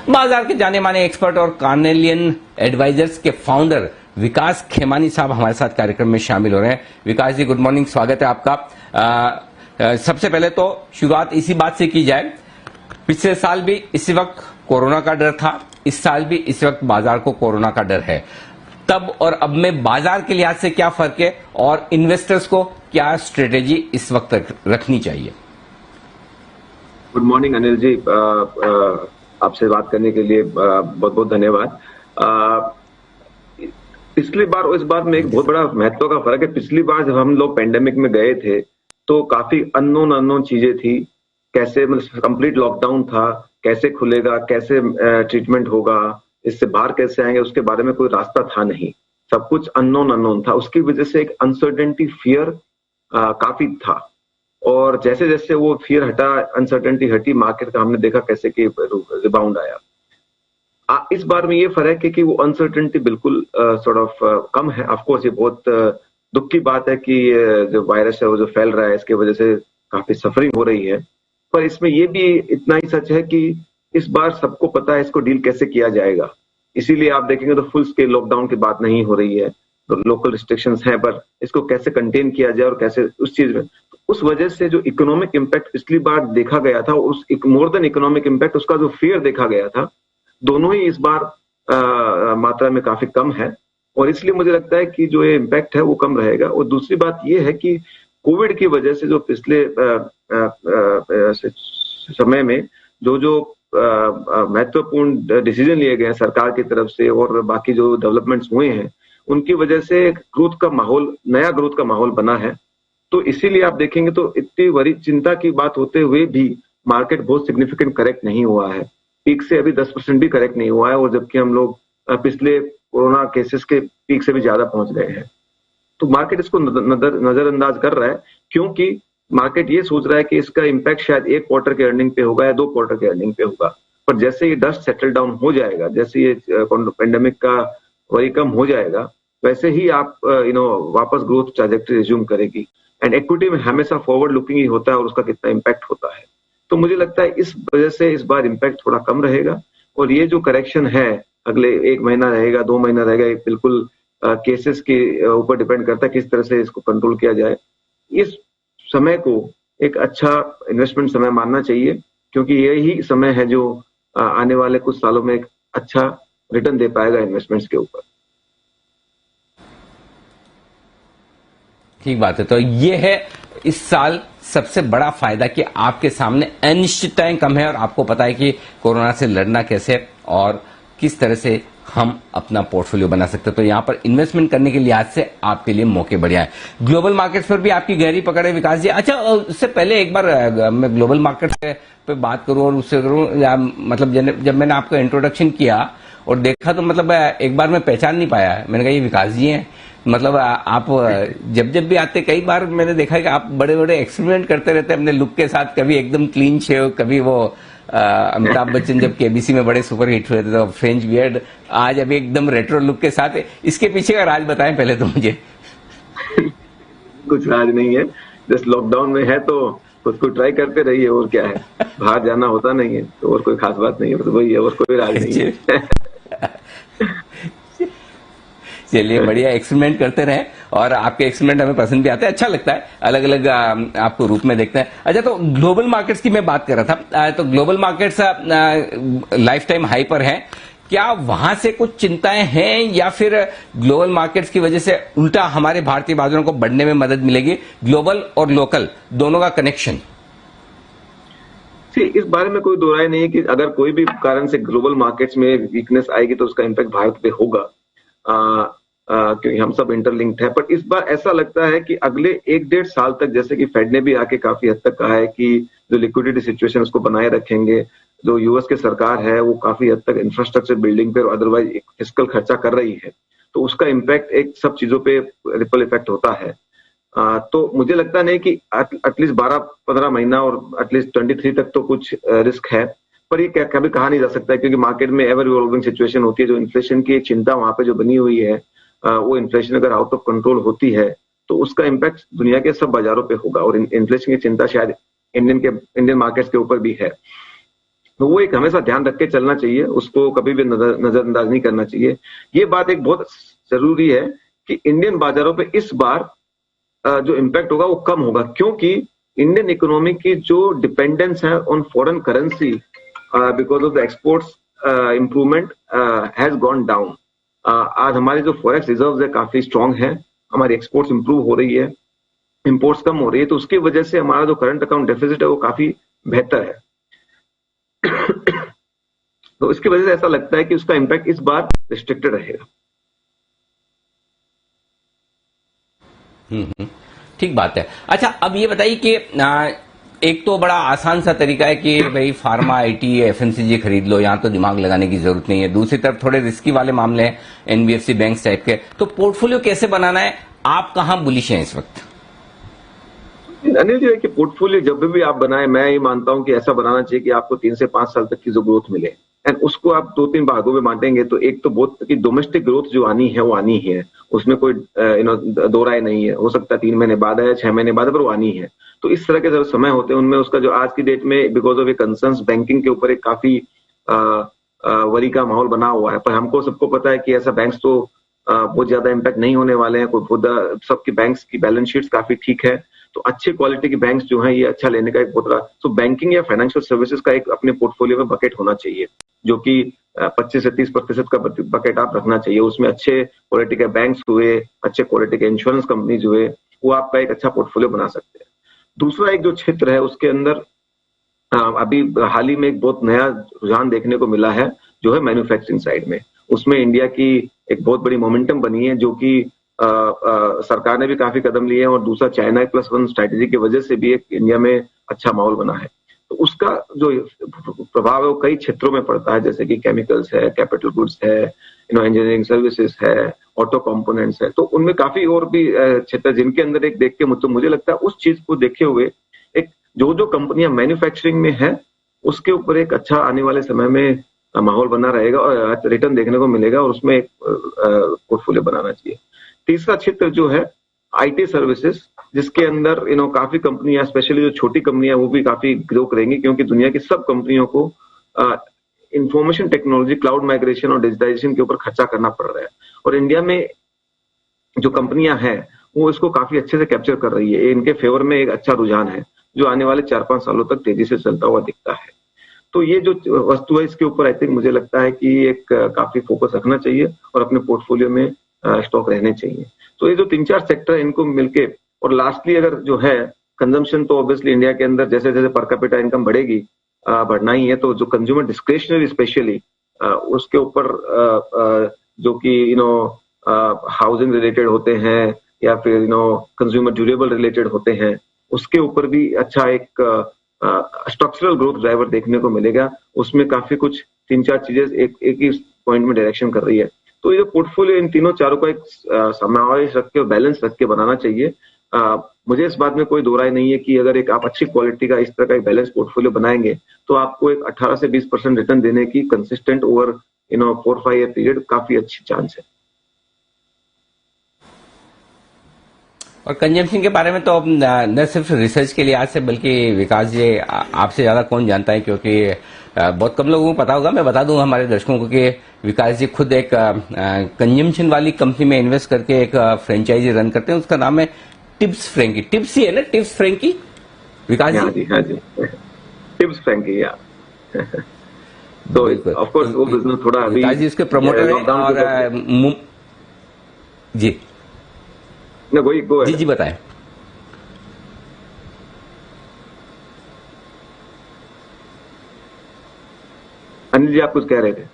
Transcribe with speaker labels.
Speaker 1: बाजार के जाने माने एक्सपर्ट और कार्नेलियन एडवाइजर्स के फाउंडर विकास खेमानी साहब हमारे साथ कार्यक्रम में शामिल हो रहे हैं। विकास जी, गुड मॉर्निंग, स्वागत है आपका। सबसे पहले तो शुरुआत इसी बात से की जाए, पिछले साल भी इसी वक्त कोरोना का डर था, इस साल भी इस वक्त बाजार को कोरोना का डर है। तब और अब में बाजार के लिहाज से क्या फर्क है और इन्वेस्टर्स को क्या स्ट्रेटेजी इस वक्त रखनी चाहिए?
Speaker 2: गुड मॉर्निंग अनिल जी, आपसे बात करने के लिए बहुत बहुत धन्यवाद। पिछली बार और इस बार में एक बहुत बड़ा महत्व का फर्क है। पिछली बार जब हम लोग पेंडेमिक में गए थे तो काफी अननोन चीजें थी। कैसे मतलब कंप्लीट लॉकडाउन था, कैसे खुलेगा, कैसे ट्रीटमेंट होगा, इससे बाहर कैसे आएंगे, उसके बारे में कोई रास्ता था नहीं। सब कुछ अननोन था। उसकी वजह से एक अनसर्टेनिटी, फियर काफी था। और जैसे जैसे वो फियर हटा, अनसर्टेनिटी हटी, मार्केट का हमने देखा कैसे कि रिबाउंड आया। इस बार में ये फर्क है कि वो अनसर्टेनिटी बिल्कुल सॉर्ट ऑफ कम है। ऑफ कोर्स ये बहुत दुख की बात है कि जो वायरस है वो जो फैल रहा है, इसके वजह से काफी सफरिंग हो रही है। पर इसमें ये भी इतना ही सच है कि इस बार सबको पता है इसको डील कैसे किया जाएगा। इसीलिए आप देखेंगे तो फुल स्केल लॉकडाउन की बात नहीं हो रही है, तो लोकल रिस्ट्रिक्शंस हैं, पर इसको कैसे कंटेन किया जाए और कैसे उस चीज में, उस वजह से जो इकोनॉमिक इम्पैक्ट पिछली बार देखा गया था, उस मोर देन इकोनॉमिक इम्पैक्ट, उसका जो फियर देखा गया था, दोनों ही इस बार मात्रा में काफी कम है। और इसलिए मुझे लगता है कि जो ये इम्पैक्ट है वो कम रहेगा। और दूसरी बात ये है कि कोविड की वजह से जो पिछले समय में जो महत्वपूर्ण डिसीजन लिए गए हैं सरकार की तरफ से और बाकी जो डेवलपमेंट्स हुए हैं, उनकी वजह से ग्रोथ का माहौल, नया ग्रोथ का माहौल बना है। तो इसीलिए आप देखेंगे तो इतनी बड़ी चिंता की बात होते हुए भी मार्केट बहुत सिग्निफिकेंट करेक्ट नहीं हुआ है। पीक से अभी 10% भी करेक्ट नहीं हुआ है, और जबकि हम लोग पिछले कोरोना केसेस के पीक से भी ज्यादा पहुंच गए हैं। तो मार्केट इसको नजरअंदाज कर रहा है, क्योंकि मार्केट ये सोच रहा है कि इसका इम्पैक्ट शायद 1 क्वार्टर के अर्निंग पे होगा या 2 क्वार्टर के अर्निंग पे होगा। पर जैसे ये डस्ट सेटल डाउन हो जाएगा, जैसे ये पेंडेमिक का वरी कम हो जाएगा, वैसे ही आप वापस ग्रोथ ट्रैजेक्टरी रिज्यूम करेगी। एंड इक्विटी में हमेशा फॉरवर्ड लुकिंग ही होता है और उसका कितना इम्पैक्ट होता है। तो मुझे लगता है इस वजह से इस बार इम्पैक्ट थोड़ा कम रहेगा। और ये जो करेक्शन है अगले 1 महीना रहेगा, 2 महीना रहेगा, एक बिल्कुल केसेस के ऊपर डिपेंड करता है किस तरह से इसको कंट्रोल किया जाए। इस समय को एक अच्छा इन्वेस्टमेंट समय मानना चाहिए, क्योंकि यही समय है जो आने वाले कुछ सालों में एक अच्छा रिटर्न दे पाएगा इन्वेस्टमेंट्स के ऊपर।
Speaker 1: ठीक बात है। तो ये है इस साल सबसे बड़ा फायदा कि आपके सामने अनिश्चितताएं कम है और आपको पता है कि कोरोना से लड़ना कैसे और किस तरह से हम अपना पोर्टफोलियो बना सकते हैं। तो यहां पर इन्वेस्टमेंट करने के लिहाज से आपके लिए मौके बढ़िया है। ग्लोबल मार्केट्स पर भी आपकी गहरी पकड़ है विकास जी। अच्छा, उससे पहले एक बार मैं ग्लोबल मार्केट पे बात करूं और उससे करूं, मतलब जब मैंने आपका इंट्रोडक्शन किया और देखा तो मतलब एक बार मैं पहचान नहीं पाया। मैंने कहा ये विकास जी हैं। मतलब आप जब भी आते, कई बार मैंने देखा है कि आप बड़े बड़े एक्सपेरिमेंट करते रहते हैं अपने लुक के साथ। कभी एकदम क्लीन शेव, कभी वो अमिताभ बच्चन जब केबीसी में बड़े सुपर हिट हुए थे तो फ्रेंच बियर्ड, आज अभी एकदम रेट्रो लुक के साथ। इसके पीछे का राज बताएं पहले तो मुझे।
Speaker 2: कुछ राज नहीं है, जस्ट लॉकडाउन में है तो उसको ट्राई करते रहिए, और क्या है। बाहर जाना होता नहीं है तो और कोई खास बात नहीं है, तो वही है, और कोई राज नहीं है।
Speaker 1: चलिए, बढ़िया, एक्सपेरिमेंट करते रहें और आपके एक्सपेरिमेंट हमें पसंद भी आते हैं, अच्छा लगता है, अलग अलग आपको रूप में देखते हैं। अच्छा, तो ग्लोबल मार्केट्स की मैं बात कर रहा था, तो global markets life time high पर है। क्या वहां से कुछ चिंताएं हैं या फिर ग्लोबल मार्केट्स की वजह से उल्टा हमारे भारतीय बाजारों को बढ़ने में मदद मिलेगी? ग्लोबल और लोकल दोनों का कनेक्शन।
Speaker 2: इस बारे में कोई दो राय नहीं है कि अगर कोई भी कारण से ग्लोबल मार्केट्स में वीकनेस आएगी तो उसका इम्पैक्ट भारत पे होगा, क्योंकि हम सब इंटरलिंक्ड है। पर इस बार ऐसा लगता है कि अगले 1-1.5 साल तक, जैसे कि फेड ने भी आके काफी हद तक कहा है कि जो लिक्विडिटी सिचुएशन उसको बनाए रखेंगे, जो यूएस की सरकार है वो काफी हद तक इंफ्रास्ट्रक्चर बिल्डिंग पे और अदरवाइज एक फिस्कल खर्चा कर रही है, तो उसका इम्पैक्ट एक सब चीजों पे रिपल इफेक्ट होता है। तो मुझे लगता नहीं कि एटलीस्ट 12-15 महीना और एटलीस्ट 23 तक तो कुछ रिस्क है। पर ये कभी कहा नहीं जा सकता है, क्योंकि मार्केट में एवर इवॉल्विंग सिचुएशन होती है। जो इन्फ्लेशन की चिंता वहां पे जो बनी हुई है, वो इन्फ्लेशन अगर आउट ऑफ कंट्रोल होती है तो उसका इम्पैक्ट दुनिया के सब बाजारों पे होगा, और इन्फ्लेशन की चिंता शायद इंडियन मार्केट्स के ऊपर भी है। तो वो एक हमेशा ध्यान रख के चलना चाहिए, उसको कभी भी नजरअंदाज नहीं करना चाहिए। ये बात एक बहुत जरूरी है कि इंडियन बाजारों पे इस बार जो इम्पैक्ट होगा वो कम होगा, क्योंकि इंडियन इकोनॉमी की जो डिपेंडेंस है on foreign currency because of the exports improvement has gone down. आज हमारे जो फॉरेक्स रिजर्व है काफी स्ट्रांग है, हमारी एक्सपोर्ट्स इंप्रूव हो रही है, इंपोर्ट्स कम हो रही है, तो उसकी वजह से हमारा जो करंट अकाउंट डेफिसिट है वो काफी बेहतर है। तो इसकी वजह से ऐसा लगता है कि उसका इम्पैक्ट इस बार रिस्ट्रिक्टेड रहेगा।
Speaker 1: ठीक बात है। अच्छा, अब ये बताइए कि एक तो बड़ा आसान सा तरीका है कि भाई फार्मा, आईटी, एफएमसीजी खरीद लो, यहां तो दिमाग लगाने की जरूरत नहीं है। दूसरी तरफ थोड़े रिस्की वाले मामले हैं, एनबीएफसी बैंक टाइप के। तो पोर्टफोलियो कैसे बनाना है, आप कहां बुलिश हैं इस वक्त?
Speaker 2: अनिल जी, कि पोर्टफोलियो जब भी आप बनाए, मैं ये मानता हूं कि ऐसा बनाना चाहिए कि आपको 3 से 5 साल तक की जो ग्रोथ मिले, एंड उसको आप 2-3 भागों में बांटेंगे तो एक तो बहुत कि डोमेस्टिक ग्रोथ जो आनी है वो आनी है, उसमें कोई दो राय नहीं है। हो सकता है 3 महीने बाद है, 6 महीने बाद है, पर वो आनी है। तो इस तरह के जो समय होते हैं उनमें उसका जो आज की डेट में because of A concerns banking के ऊपर एक काफी वरी का माहौल बना हुआ है, पर हमको सबको पता है कि ऐसा बैंक्स तो बहुत ज्यादा इम्पैक्ट नहीं होने वाले हैं। कोई सबकी बैंक्स की बैलेंस शीट्स काफी ठीक है, तो अच्छे क्वालिटी के बैंक्स जो हैं ये अच्छा लेने का एक बहुत बड़ा, तो बैंकिंग या फाइनेंशियल सर्विसेज का एक अपने पोर्टफोलियो में बकेट होना चाहिए, जो कि 25 से 30% का बकेट आप रखना चाहिए। उसमें अच्छे क्वालिटी के बैंक्स हुए, अच्छे क्वालिटी के इंश्योरेंस कंपनीज हुए, वो आपका एक अच्छा पोर्टफोलियो बना सकते हैं। दूसरा एक जो क्षेत्र है उसके अंदर अभी हाल ही में एक बहुत नया रुझान देखने को मिला है, जो है मैन्युफैक्चरिंग साइड में। उसमें इंडिया की एक बहुत बड़ी मोमेंटम बनी है, जो कि सरकार ने भी काफी कदम लिए हैं, और दूसरा चाइना +1 स्ट्रैटेजी की वजह से भी एक इंडिया में अच्छा माहौल बना है। तो उसका जो प्रभाव है वो कई क्षेत्रों में पड़ता है, जैसे कि केमिकल्स है, कैपिटल गुड्स है, इंजीनियरिंग सर्विसेज है, ऑटो कंपोनेंट्स है। तो उनमें काफी और भी क्षेत्र जिनके अंदर एक देख के मुझे लगता है उस चीज को देखे हुए एक जो कंपनियां मैन्युफैक्चरिंग में है उसके ऊपर एक अच्छा आने वाले समय में माहौल बना रहेगा और रिटर्न देखने को मिलेगा, और उसमें एक पोर्टफोलियो बनाना चाहिए। तीसरा क्षेत्र जो है आईटी सर्विसेज, जिसके अंदर काफी कंपनियां, स्पेशली जो छोटी कंपनियां, वो भी काफी ग्रो करेंगी, क्योंकि दुनिया की सब कंपनियों को इंफॉर्मेशन टेक्नोलॉजी, क्लाउड माइग्रेशन और डिजिटाइजेशन के ऊपर खर्चा करना पड़ रहा है, और इंडिया में जो कंपनियां हैं वो इसको काफी अच्छे से कैप्चर कर रही है। इनके फेवर में एक अच्छा रुझान है जो आने वाले 4-5 सालों तक तेजी से चलता हुआ दिखता है। तो ये जो वस्तु है इसके ऊपर आई थिंक मुझे लगता है कि एक काफी फोकस रखना चाहिए और अपने पोर्टफोलियो में स्टॉक रहने चाहिए। तो ये जो 3-4 सेक्टर है इनको मिलके, और लास्टली अगर जो है कंजम्पशन, तो ऑब्वियसली इंडिया के अंदर जैसे जैसे पर कैपिटा इनकम बढ़ेगी, बढ़ना ही है, तो जो कंज्यूमर डिस्क्रिशनरी स्पेशली उसके ऊपर जो कि हाउसिंग रिलेटेड होते हैं या फिर कंज्यूमर ड्यूरेबल रिलेटेड होते हैं, उसके ऊपर भी अच्छा एक स्ट्रक्चरल ग्रोथ ड्राइवर देखने को मिलेगा। उसमें काफी कुछ 3-4 चीजें एक ही पॉइंट में डायरेक्शन कर रही है। तो ये पोर्टफोलियो इन तीनों चारों का एक समावेश रख के और बैलेंस रख के बनाना चाहिए। मुझे इस बात में कोई दो राय नहीं है कि अगर एक आप अच्छी क्वालिटी का इस तरह का एक बैलेंस पोर्टफोलियो बनाएंगे तो आपको एक 18 से 20% रिटर्न देने की कंसिस्टेंट ओवर 4-5 ईयर पीरियड काफी अच्छी चांस है।
Speaker 1: और कंजम्पशन के बारे में तो न सिर्फ रिसर्च के लिहाज से, बल्कि विकास जी आपसे ज्यादा कौन जानता है, क्योंकि बहुत कम लोगों को पता होगा। मैं बता दूं हमारे दर्शकों को कि विकास जी खुद एक कंजम्पशन वाली कंपनी में इन्वेस्ट करके एक फ्रेंचाइजी रन करते हैं, उसका नाम है टिप्स फ्रैंकी। टिप्स ही है ना, टिप्स फ्रैंकी विकास जी?
Speaker 2: हाँ जी, टिप्स फ्रैंकी, या तो ऑफ कोर्स वो बिजनेस थोड़ा अभी
Speaker 1: विकास जी उसके प्रमोटर हैं। और जी जी बताएं।
Speaker 2: अनिल जी आप कुछ कह रहे थे?